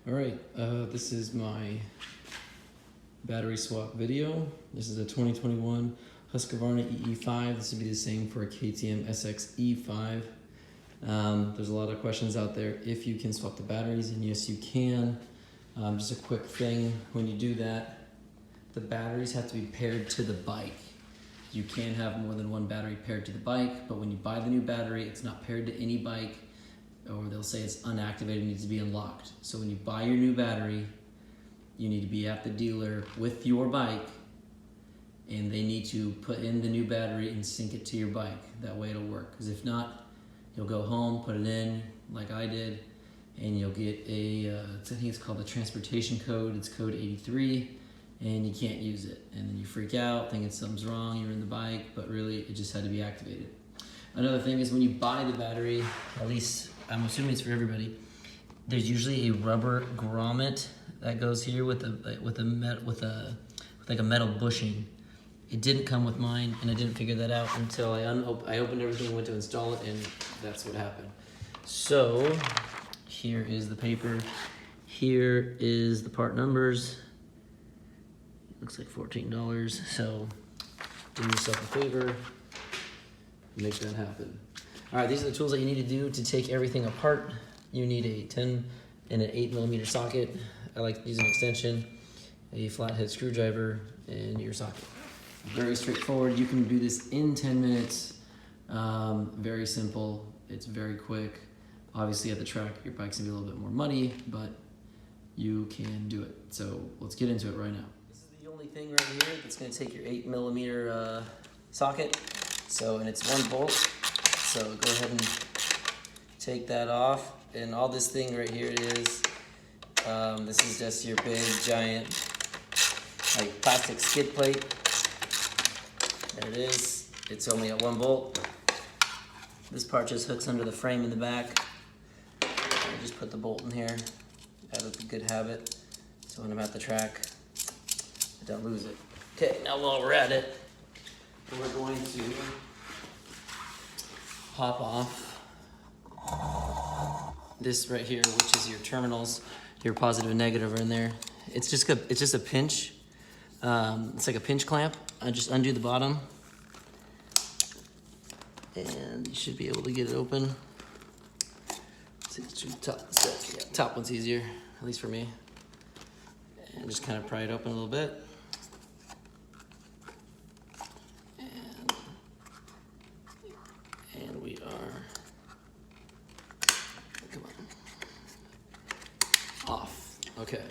Alright, this is my battery swap video. This is a 2021 Husqvarna ee5. This would be the same for a KTM sx-e5. There's a lot of questions out there if you can swap the batteries, and yes you can. Just a quick thing, when you do that, the batteries have to be paired to the bike. You can have more than one battery paired to the bike, but when you buy the new battery, it's not paired to any bike, or they'll say it's unactivated, needs to be unlocked. So when you buy your new battery, you need to be at the dealer with your bike, and they need to put in the new battery and sync it to your bike. That way it'll work. Because if not, you'll go home, put it in like I did, and you'll get a, I think it's called the transportation code. It's code 83, and you can't use it. And then you freak out, thinking something's wrong, you're in the bike, but really it just had to be activated. Another thing is when you buy the battery, at least I'm assuming it's for everybody, there's usually a rubber grommet that goes here with like a metal bushing. It didn't come with mine, and I didn't figure that out until I opened everything, went to install it, and that's what happened. So here is the paper. Here is the part numbers. Looks like $14. So do yourself a favor, make that happen. All right, these are the tools that you need to do to take everything apart. You need a 10 and an 8mm socket. I like to use an extension, a flathead screwdriver, and your socket. Very straightforward. You can do this in 10 minutes. Very simple. It's very quick. Obviously at the track, your bike's gonna be a little bit more muddy, but you can do it. So let's get into it right now. This is the only thing right here that's gonna take your 8mm socket. So, and it's one bolt. So go ahead and take that off. And all this thing right here is, this is just your big giant like plastic skid plate. There it is. It's only at one bolt. This part just hooks under the frame in the back. I just put the bolt in here. That was a good habit. So when I'm at the track, I don't lose it. Okay, now while we're at it, we're going to pop off this right here, which is your terminals, your positive and negative are in there. It's just a pinch. It's like a pinch clamp. I just undo the bottom, and you should be able to get it open. Top one's easier, at least for me. And just kind of pry it open a little bit. And we are, come on, off. Okay.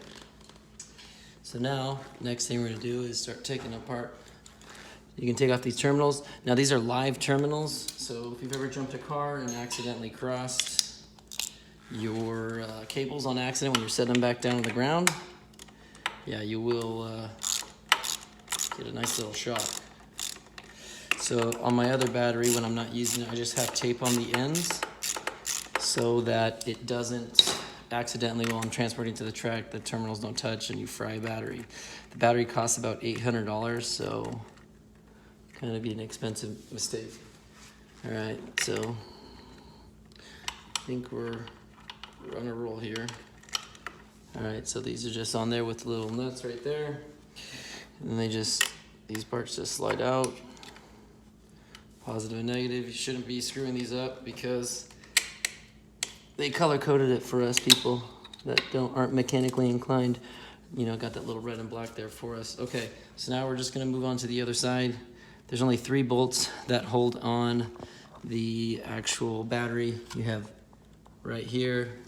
So now, next thing we're gonna do is start taking apart. You can take off these terminals. Now these are live terminals, so if you've ever jumped a car and accidentally crossed your cables on accident when you're setting them back down on the ground, yeah, you will get a nice little shock. So on my other battery, when I'm not using it, I just have tape on the ends so that it doesn't accidentally, while I'm transporting to the track, the terminals don't touch and you fry a battery. The battery costs about $800, so kind of be an expensive mistake. All right, so I think we're on a roll here. All right, so these are just on there with little nuts right there. And then these parts just slide out. Positive and negative. You shouldn't be screwing these up because they color coded it for us people that aren't mechanically inclined. You know, got that little red and black there for us. Okay, so now we're just gonna move on to the other side. There's only 3 bolts that hold on the actual battery. You have right here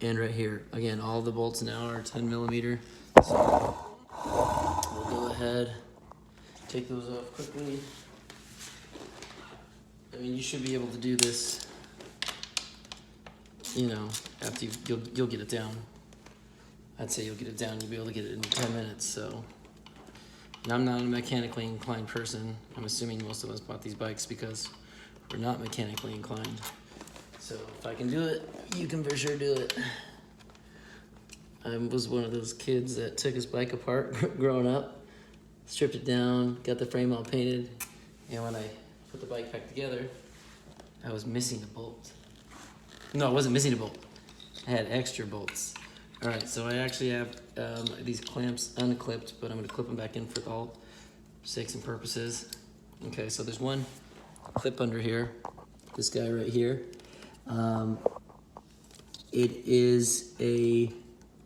and right here. Again, all the bolts now are 10mm. So we'll go ahead, take those off quickly. I mean, you should be able to do this, you know, after you'll get it down. I'd say you'll get it down. You'll be able to get it in 10 minutes. So, and I'm not a mechanically inclined person. I'm assuming most of us bought these bikes because we're not mechanically inclined. So if I can do it, you can for sure do it. I was one of those kids that took his bike apart growing up, stripped it down, got the frame all painted, and when I put the bike back together, I was missing a bolt. No, I wasn't missing a bolt. I had extra bolts. All right, so I actually have these clamps unclipped, but I'm gonna clip them back in for all sakes and purposes. Okay, so there's one clip under here, this guy right here. It is a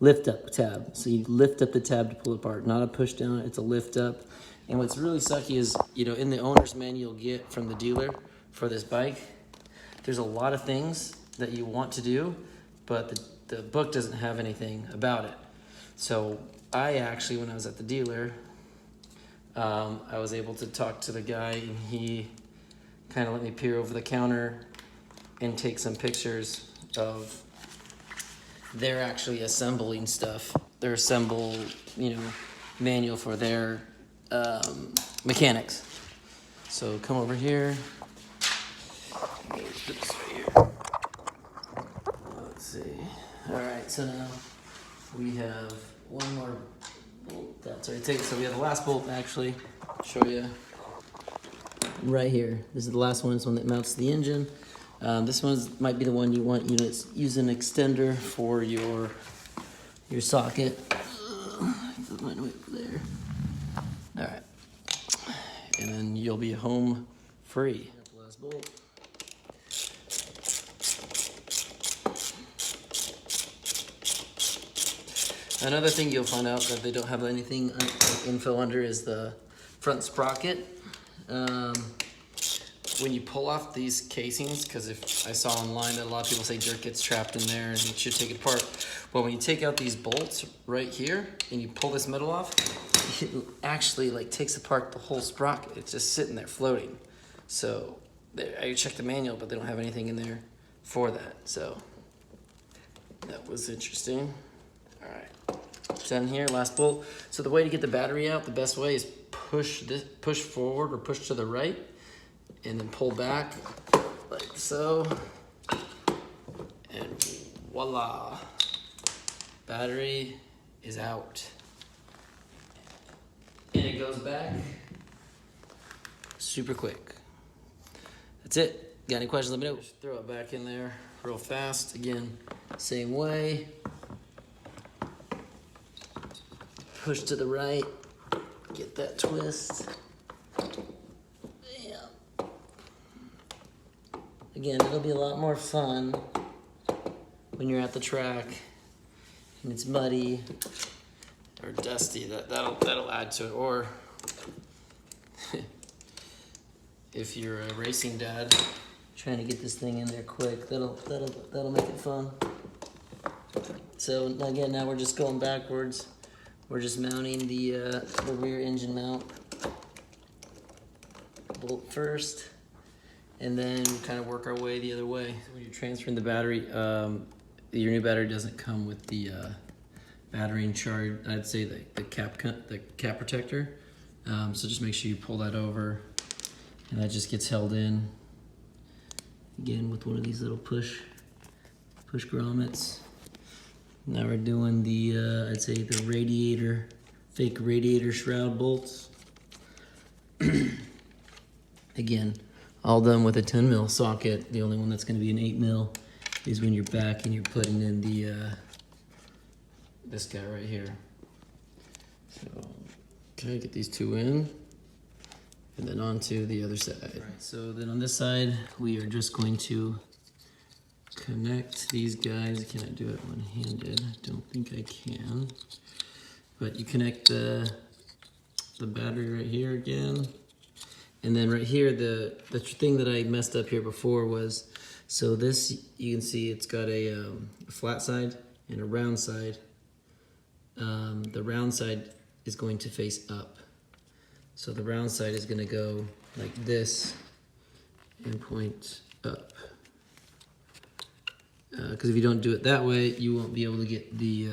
lift up tab. So you lift up the tab to pull it apart, not a push down, it's a lift up. And what's really sucky is, in the owner's manual you'll get from the dealer for this bike, there's a lot of things that you want to do, but the book doesn't have anything about it. So I actually, when I was at the dealer, I was able to talk to the guy, and he kind of let me peer over the counter and take some pictures of they're actually assembling stuff. Their assemble, manual for their mechanics. So come over here. Oops, right here. Let's see. All right, so now we have one more bolt. That's already taken. So we have the last bolt actually. I'll show you right here. This is the last one. This one that mounts the engine. This one might be the one you want. Use an extender for your socket. Put mine way over there. All right, and then you'll be home free. Last bolt. Another thing you'll find out that they don't have anything info under is the front sprocket. When you pull off these casings, because if I saw online that a lot of people say dirt gets trapped in there and you should take it apart. Well, when you take out these bolts right here and you pull this metal off, it actually takes apart the whole sprocket. It's just sitting there floating. So I checked the manual, but they don't have anything in there for that. So that was interesting. All right, done here, last bolt. So the way to get the battery out, the best way is push forward or push to the right, and then pull back like so, and voila, battery is out. And it goes back super quick. That's it. Got any questions, let me know. Just throw it back in there real fast. Again, same way. Push to the right, get that twist. Bam. Again, it'll be a lot more fun when you're at the track and it's muddy or dusty. That'll add to it. Or if you're a racing dad trying to get this thing in there quick, that'll make it fun. So again, now we're just going backwards. We're just mounting the rear engine mount bolt first, and then kind of work our way the other way. So when you're transferring the battery, your new battery doesn't come with the battery and charge. I'd say the cap protector. So just make sure you pull that over, and that just gets held in again with one of these little push grommets. Now we're doing the, I'd say the fake radiator shroud bolts. Again, all done with a 10 mil socket. The only one that's gonna be an 8 mil is when you're back and you're putting in the, this guy right here. So, okay, get these two in, and then onto the other side. Right, so then on this side, we are just going to connect these guys. Can I do it one-handed? I don't think I can. But you connect the battery right here again. And then right here, the thing that I messed up here before was, so this, you can see it's got a flat side and a round side. The round side is going to face up. So the round side is gonna go like this and point up. Because if you don't do it that way, you won't be able to get the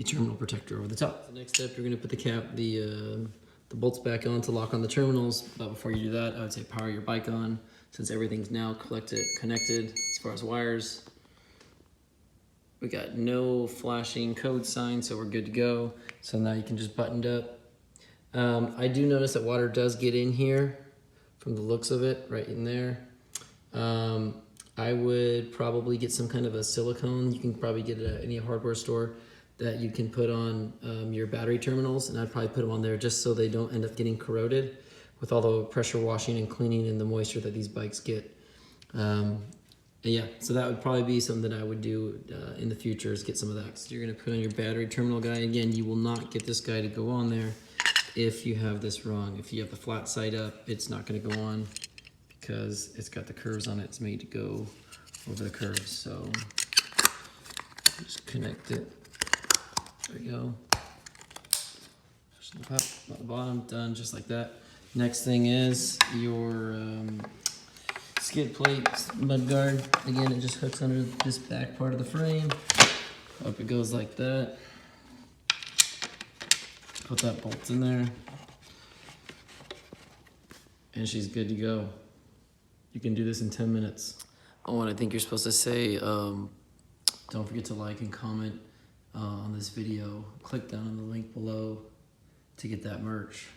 terminal protector over the top. The next step, you're going to put the bolts back on to lock on the terminals. But before you do that, I would say power your bike on, since everything's now connected as far as wires. We got no flashing code sign, so we're good to go. So now you can just button it up. I do notice that water does get in here from the looks of it, right in there. I would probably get some kind of a silicone. You can probably get it at any hardware store that you can put on your battery terminals, and I'd probably put them on there just so they don't end up getting corroded with all the pressure washing and cleaning and the moisture that these bikes get. Yeah, so that would probably be something that I would do in the future, is get some of that. So you're gonna put on your battery terminal guy. Again, you will not get this guy to go on there if you have this wrong. If you have the flat side up, it's not gonna go on because it's got the curves on it. It's made to go over the curves. So just connect it. There we go. Push the top, on the bottom, done, just like that. Next thing is your skid plate mud guard. Again, it just hooks under this back part of the frame. Up it goes like that. Put that bolt in there. And she's good to go. You can do this in 10 minutes. Oh, and I think you're supposed to say, don't forget to like and comment on this video. Click down on the link below to get that merch.